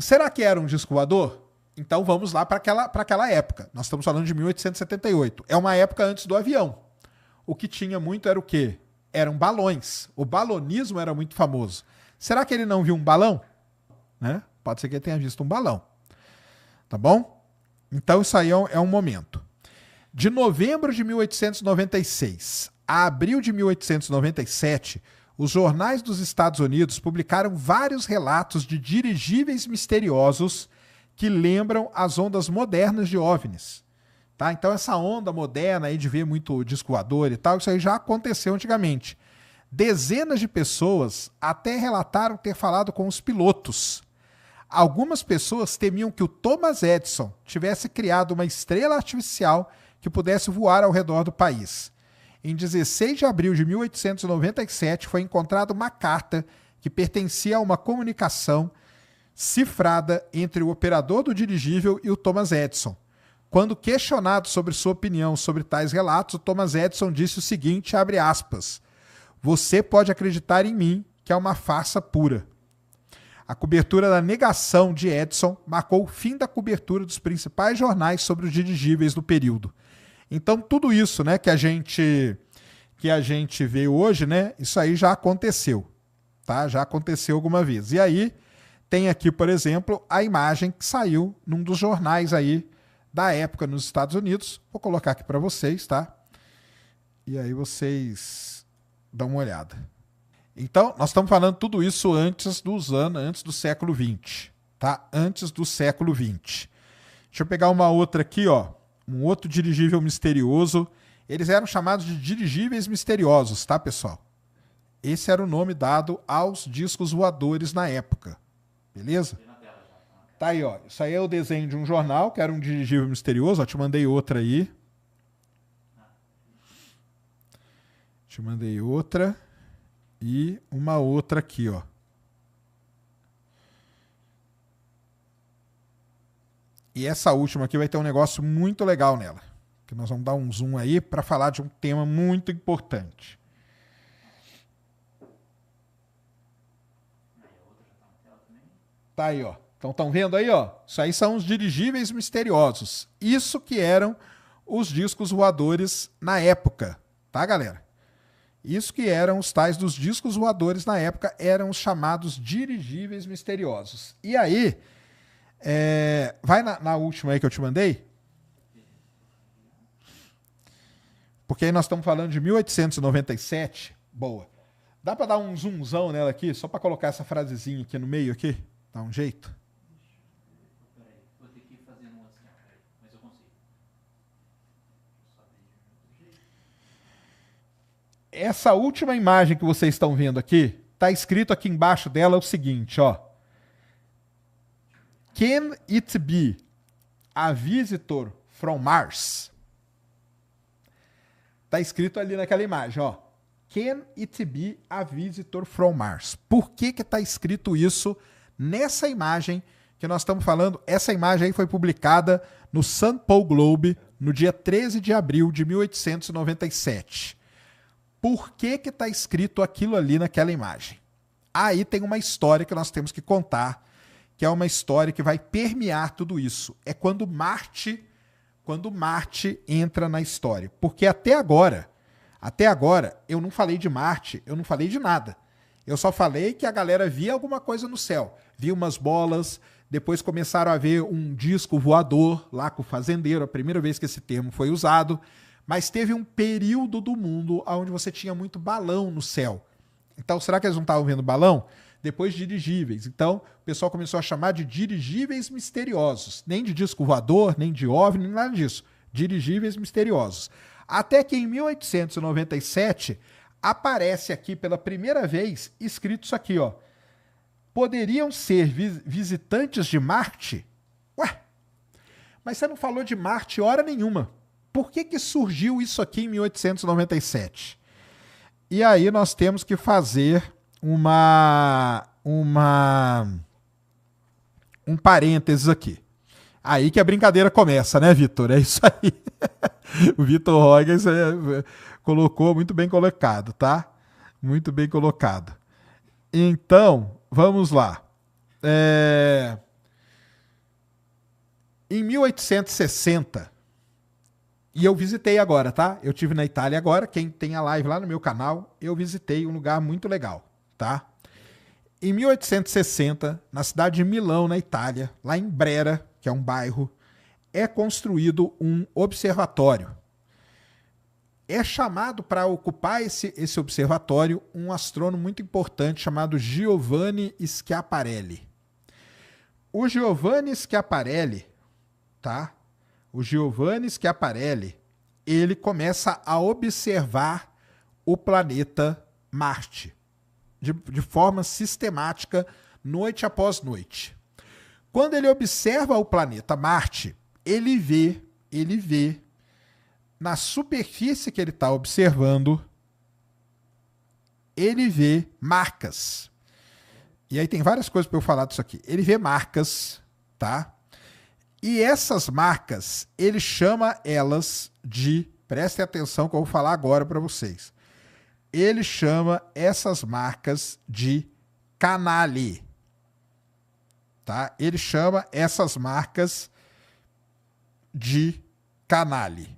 Será que era um disco voador? Então vamos lá para aquela época. Nós estamos falando de 1878. É uma época antes do avião. O que tinha muito era o quê? Eram balões. O balonismo era muito famoso. Será que ele não viu um balão? Né? Pode ser que ele tenha visto um balão. Tá bom? Então isso aí é um momento. De novembro de 1896 a abril de 1897, os jornais dos Estados Unidos publicaram vários relatos de dirigíveis misteriosos que lembram as ondas modernas de OVNIs. Tá? Então essa onda moderna aí de ver muito disco voador e tal, isso aí já aconteceu antigamente. Dezenas de pessoas até relataram ter falado com os pilotos. Algumas pessoas temiam que o Thomas Edison tivesse criado uma estrela artificial que pudesse voar ao redor do país. Em 16 de abril de 1897 foi encontrada uma carta que pertencia a uma comunicação cifrada entre o operador do dirigível e o Thomas Edison. Quando questionado sobre sua opinião sobre tais relatos, o Thomas Edison disse o seguinte, abre aspas, você pode acreditar em mim que é uma farsa pura. A cobertura da negação de Edison marcou o fim da cobertura dos principais jornais sobre os dirigíveis do período. Então, tudo isso, né, que a gente vê hoje, né, isso aí já aconteceu, tá? Já aconteceu alguma vez. E aí, tem aqui, por exemplo, a imagem que saiu num dos jornais aí da época nos Estados Unidos. Vou colocar aqui para vocês, tá? E aí vocês dão uma olhada. Então, nós estamos falando tudo isso antes do século XX, tá? Antes do século XX. Deixa eu pegar uma outra aqui, ó. Um outro dirigível misterioso. Eles eram chamados de dirigíveis misteriosos, tá, pessoal? Esse era o nome dado aos discos voadores na época. Beleza? Tá aí, ó. Isso aí é o desenho de um jornal, que era um dirigível misterioso. Ó, te mandei outra aí. Te mandei outra. E uma outra aqui, ó. E essa última aqui vai ter um negócio muito legal nela. Que nós vamos dar um zoom aí para falar de um tema muito importante. Tá aí, ó. Então estão vendo aí, ó? Isso aí são os dirigíveis misteriosos. Isso que eram os discos voadores na época, tá, galera? Isso que eram os tais dos discos voadores na época, eram os chamados dirigíveis misteriosos. E aí, vai na última aí que eu te mandei. Porque aí nós estamos falando de 1897. Boa. Dá para dar um zoomzão nela aqui, só para colocar essa frasezinha aqui no meio aqui? Dá um jeito? Peraí, vou ter que fazer um assim, mas eu consigo. Essa última imagem que vocês estão vendo aqui, está escrito aqui embaixo dela o seguinte, ó. Can it be a visitor from Mars? Está escrito ali naquela imagem, ó. Can it be a visitor from Mars? Por que está escrito isso nessa imagem que nós estamos falando? Essa imagem aí foi publicada no St. Paul Globe no dia 13 de abril de 1897. Por que está escrito aquilo ali naquela imagem? Aí tem uma história que nós temos que contar, que é uma história que vai permear tudo isso. É quando Marte entra na história. Porque até agora, eu não falei de Marte, eu não falei de nada. Eu só falei que a galera via alguma coisa no céu. Via umas bolas, depois começaram a ver um disco voador lá com o fazendeiro, a primeira vez que esse termo foi usado. Mas teve um período do mundo onde você tinha muito balão no céu. Então, será que eles não estavam vendo balão? Depois dirigíveis. Então, o pessoal começou a chamar de dirigíveis misteriosos. Nem de disco voador, nem de OVNI, nem nada disso. Dirigíveis misteriosos. Até que em 1897 aparece aqui pela primeira vez escrito isso aqui, ó. Poderiam ser visitantes de Marte? Ué, mas você não falou de Marte hora nenhuma. Por que surgiu isso aqui em 1897? E aí nós temos que fazer um parênteses aqui. Aí que a brincadeira começa, né, Vitor? É isso aí. O Vitor Rogas colocou muito bem colocado, tá? Muito bem colocado. Então, vamos lá. Em 1860, e eu visitei agora, tá? Eu tive na Itália agora, quem tem a live lá no meu canal, eu visitei um lugar muito legal, tá? Em 1860, na cidade de Milão, na Itália, lá em Brera, que é um bairro, é construído um observatório. É chamado para ocupar esse observatório um astrônomo muito importante chamado Giovanni Schiaparelli. O Giovanni Schiaparelli, tá? O Giovanni Schiaparelli, ele começa a observar o planeta Marte de forma sistemática, noite após noite. Quando ele observa o planeta Marte, ele vê na superfície que ele está observando, ele vê marcas. E aí tem várias coisas para eu falar disso aqui. Ele vê marcas, tá? E essas marcas, ele chama elas de... Prestem atenção que eu vou falar agora para vocês. Ele chama essas marcas de canali. Tá? Ele chama essas marcas de canali.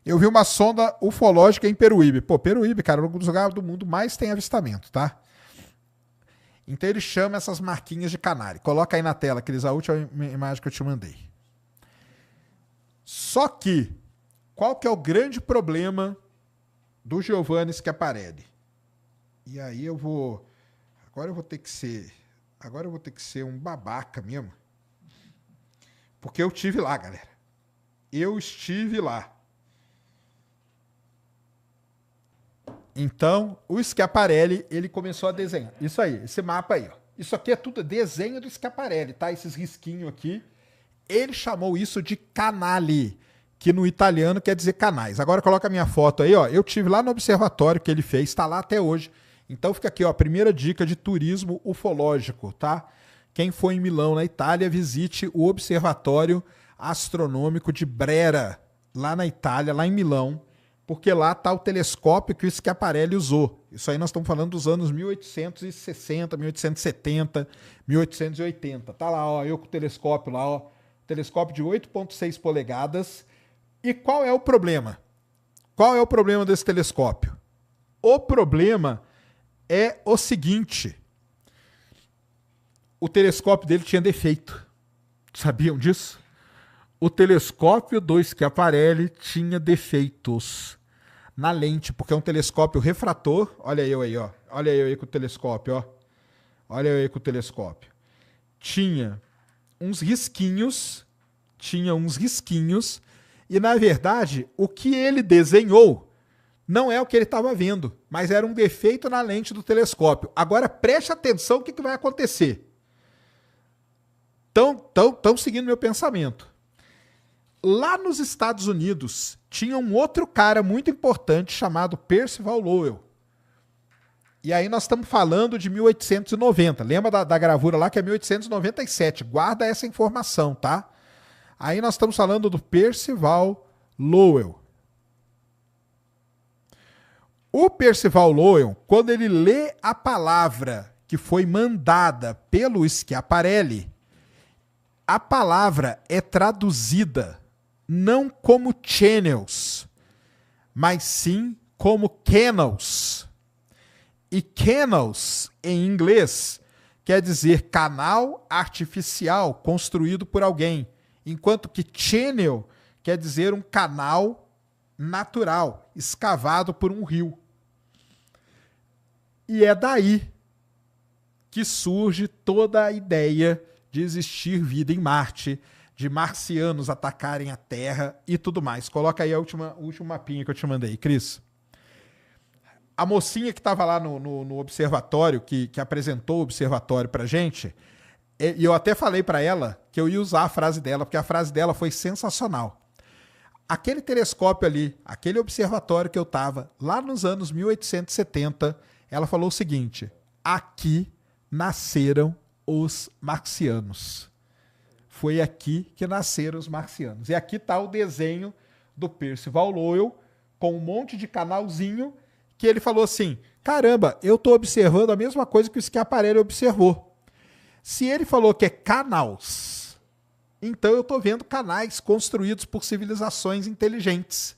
Eu vi uma sonda ufológica em Peruíbe. Pô, Peruíbe, cara, é um dos lugares do mundo mais tem avistamento, tá? Então ele chama essas marquinhas de canali. Coloca aí na tela, Cris, a última imagem que eu te mandei. Só que, qual que é o grande problema do Giovanni Schiaparelli? E aí eu vou... Agora eu vou ter que ser um babaca mesmo. Porque eu estive lá, galera. Eu estive lá. Então, o Schiaparelli, ele começou a desenhar. Isso aí, esse mapa aí, ó. Isso aqui é tudo desenho do Schiaparelli, tá? Esses risquinhos aqui. Ele chamou isso de canali, que no italiano quer dizer canais. Agora coloca a minha foto aí, ó. Eu tive lá no observatório que ele fez, tá lá até hoje. Então fica aqui, ó, a primeira dica de turismo ufológico, tá? Quem for em Milão, na Itália, visite o Observatório Astronômico de Brera, lá na Itália, lá em Milão, porque lá está o telescópio que o Schiaparelli usou. Isso aí nós estamos falando dos anos 1860, 1870, 1880. Tá lá, ó, eu com o telescópio lá, ó, telescópio de 8,6 polegadas. E qual é o problema? Qual é o problema desse telescópio? O problema é o seguinte: o telescópio dele tinha defeito. Sabiam disso? O telescópio do Schiaparelli tinha defeitos na lente, porque é um telescópio refrator. Olha eu aí, ó. Olha eu aí com o telescópio, ó. Olha eu aí com o telescópio. Tinha uns risquinhos, e na verdade, o que ele desenhou não é o que ele estava vendo, mas era um defeito na lente do telescópio. Agora preste atenção o que vai acontecer. Estão seguindo meu pensamento. Lá nos Estados Unidos, tinha um outro cara muito importante chamado Percival Lowell. E aí nós estamos falando de 1890. Lembra da gravura lá que é 1897. Guarda essa informação, tá? Aí nós estamos falando do Percival Lowell. O Percival Lowell, quando ele lê a palavra que foi mandada pelo Schiaparelli, a palavra é traduzida não como channels, mas sim como canals. E canals, em inglês, quer dizer canal artificial construído por alguém, enquanto que channel quer dizer um canal natural, escavado por um rio. E é daí que surge toda a ideia de existir vida em Marte, de marcianos atacarem a Terra e tudo mais. Coloca aí o último mapinha que eu te mandei, Cris. A mocinha que estava lá no observatório, que apresentou o observatório pra gente, e eu até falei para ela que eu ia usar a frase dela, porque a frase dela foi sensacional. Aquele telescópio ali, aquele observatório que eu estava lá nos anos 1870, ela falou o seguinte: aqui nasceram os marcianos. Foi aqui que nasceram os marcianos. E aqui está o desenho do Percival Lowell com um monte de canalzinho que ele falou assim: caramba, eu estou observando a mesma coisa que o Schiaparelli observou. Se ele falou que é canals, Então eu estou vendo canais construídos por civilizações inteligentes.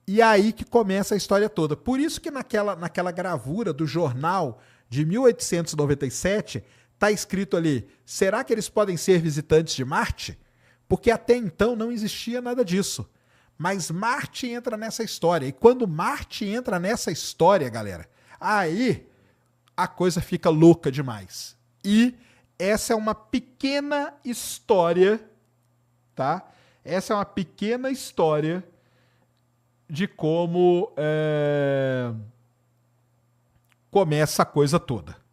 E é aí que começa a história toda. Por isso que naquela gravura do jornal de 1897 está escrito ali, será que eles podem ser visitantes de Marte? Porque até então não existia nada disso. Mas Marte entra nessa história. E quando Marte entra nessa história, galera, aí a coisa fica louca demais. E essa é uma pequena história, tá? Essa é uma pequena história de como começa a coisa toda.